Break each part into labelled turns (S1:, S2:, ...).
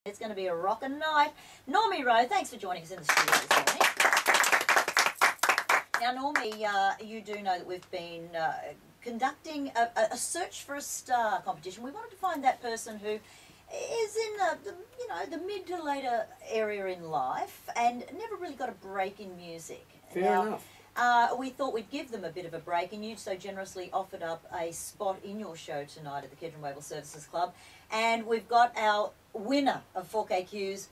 S1: It's going to be a rockin' night. Normie Rowe, thanks for joining us in the studio this morning. Now, Normie, you do know that we've been conducting a search for a star competition. We wanted to find that person who is in the mid to later area in life and never really got a break in music.
S2: Fair enough.
S1: We thought we'd give them a bit of a break, and you so generously offered up a spot in your show tonight at the Kedron Wavell Services Club. And we've got our winner of 4KQ's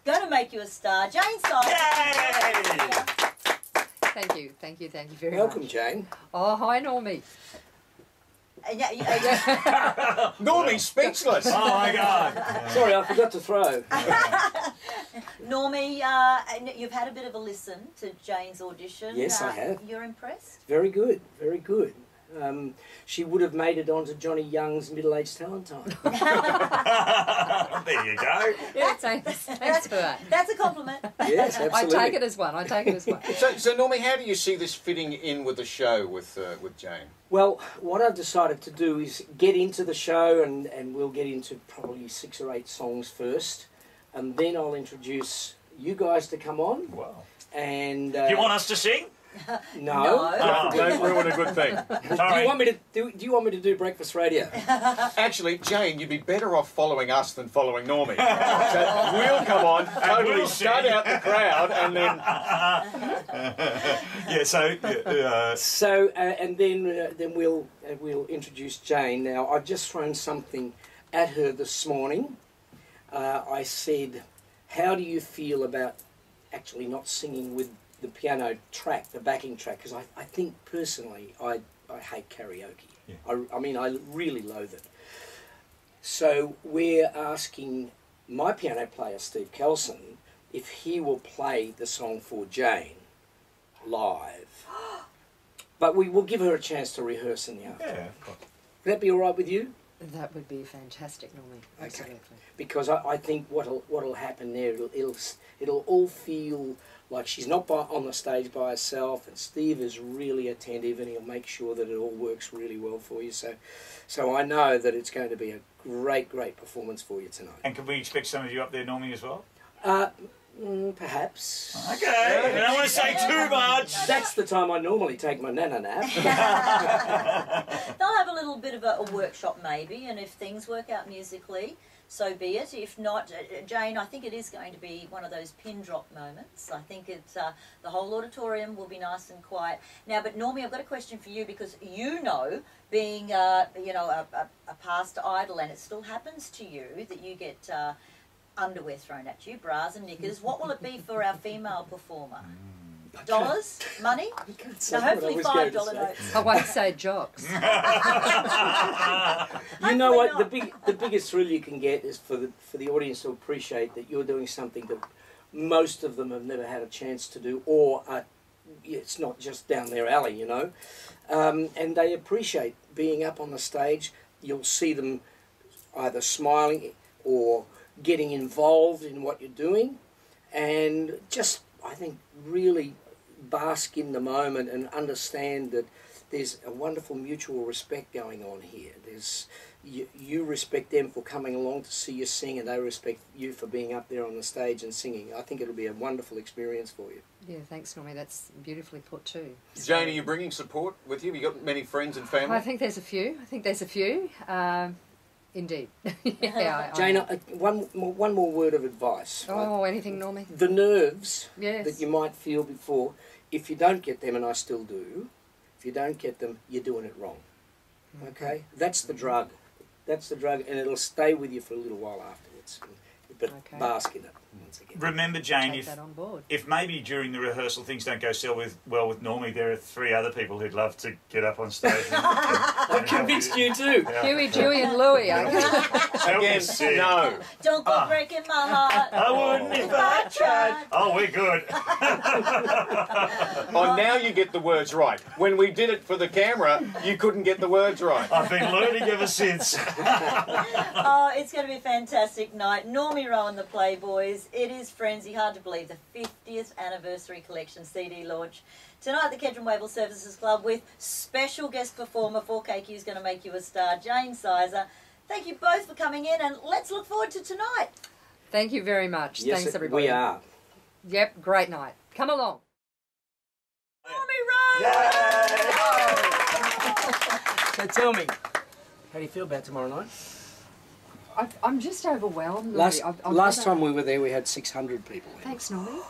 S1: Going to Make You a Star, Jane Sizer.
S3: Yay!
S4: Thank you very much.
S2: Welcome, Jane.
S4: Oh, hi, Normie.
S3: Normie's speechless. Oh my God.
S2: Sorry, I forgot to throw.
S1: Normie, you've had a bit of a listen to Jane's audition.
S2: Yes, I have.
S1: You're impressed?
S2: Very good, very good. She would have made it onto Johnny Young's middle-aged talent time.
S3: There you go.
S4: Yeah, thanks for that.
S1: That's a compliment.
S2: Yes, absolutely.
S4: I take it as one.
S3: So Normie, how do you see this fitting in with the show with Jane?
S2: Well, what I've decided to do is get into the show, and we'll get into probably 6 or 8 songs first, and then I'll introduce you guys to come on.
S3: Wow.
S2: And
S3: Do you want us to sing?
S2: No.
S3: Oh, don't ruin a good thing.
S2: Do you want me to do breakfast radio?
S3: Actually, Jane, you'd be better off following us than following Normie. So we'll come on, totally shut out the crowd, and then.
S2: And then we'll introduce Jane. Now, I've just thrown something at her this morning. I said, how do you feel about actually not singing with the piano track, the backing track? Because I think personally I hate karaoke. Yeah. I mean, I really loathe it. So we're asking my piano player, Steve Kelson, if he will play the song for Jane live. But we will give her a chance to rehearse in the afternoon. Yeah, of course. Would that be all right with you?
S4: That would be fantastic, Normie. Absolutely.
S2: Okay. Because I think what'll happen there, it'll all feel like she's not on the stage by herself, and Steve is really attentive, and he'll make sure that it all works really well for you. So I know that it's going to be a great performance for you tonight.
S5: And can we expect some of you up there, Normie, as well?
S2: Perhaps.
S5: Okay, I don't want to say too much.
S2: That's the time I normally take my nana nap.
S1: They'll have a little bit of a workshop maybe, and if things work out musically, so be it. If not, Jane, I think it is going to be one of those pin drop moments. I think it's the whole auditorium will be nice and quiet. Now, but Normie, I've got a question for you, because you know, being a past idol, and it still happens to you that you get underwear thrown at you, bras and knickers. What will it be for our female performer? Dollars? Money? So hopefully $5 notes.
S4: I won't say jocks.
S2: You know what? The biggest thrill you can get is for the audience to appreciate that you're doing something that most of them have never had a chance to do, or it's not just down their alley, you know. And they appreciate being up on the stage. You'll see them either smiling or getting involved in what you're doing, and just, I think, really bask in the moment and understand that there's a wonderful mutual respect going on here. You respect them for coming along to see you sing, and they respect you for being up there on the stage and singing. I think it'll be a wonderful experience for you.
S4: Yeah, thanks, Normie. That's beautifully put too.
S3: Jane, are you bringing support with you? Have you got many friends and family?
S4: I think there's a few. Indeed. Yeah,
S2: Jane, one more word of advice.
S4: Oh, anything, Normie?
S2: The nerves
S4: yes.
S2: that you might feel before, if you don't get them, and I still do, if you don't get them, you're doing it wrong. Okay? That's the drug. That's the drug, and it'll stay with you for a little while afterwards. But bask in it once again.
S5: Remember, Jane,
S4: Take that on board.
S5: if maybe during the rehearsal things don't go well with Normie, there are 3 other people who'd love to get up on stage.
S2: I've convinced you too.
S5: Yeah.
S4: Huey, Dewey and Louie.
S3: Again, no.
S1: Don't go breaking my heart.
S5: I wouldn't if I tried. Oh, we're good.
S3: Oh, now you get the words right. When we did it for the camera, you couldn't get the words right.
S5: I've been learning ever since.
S1: Oh, it's going to be a fantastic night. Normie Rowe and the Playboys. It is Frenzy, hard to believe, the 50th anniversary collection CD launch tonight at the Kedron Wavell Services Club with special guest performer 4KQ is going to make you a star, Jane Sizer. Thank you both for coming in, and let's look forward to tonight.
S4: Thank you very much.
S2: Yes,
S4: Thanks, everybody.
S2: we are.
S4: Yep, great night. Come along.
S1: Normie Rowe!
S2: So tell me, how do you feel about tomorrow night?
S4: I'm just overwhelmed.
S2: Last
S4: I've
S2: time we were there, we had 600 people.
S4: Thanks, Normie.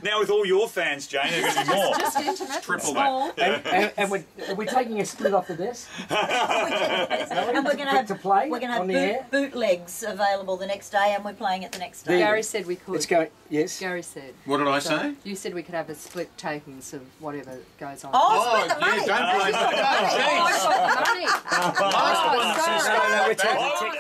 S5: Now with all your fans, Jane, there's going to be more.
S4: Just intimate,
S5: Triple
S4: small.
S2: And we're taking a split off the desk.
S1: And we're going to have
S2: to play
S1: We're going
S2: on
S1: to
S2: the
S1: have
S2: air.
S1: bootlegs available the next day, and we're playing it the next day.
S4: Gary said we could.
S2: Let's go. Yes.
S4: Gary said.
S3: What did I
S4: So
S3: say?
S4: you said we could have a split takings of whatever goes on.
S1: Oh, split the money.
S3: don't blame
S4: Money.
S2: No, we're talking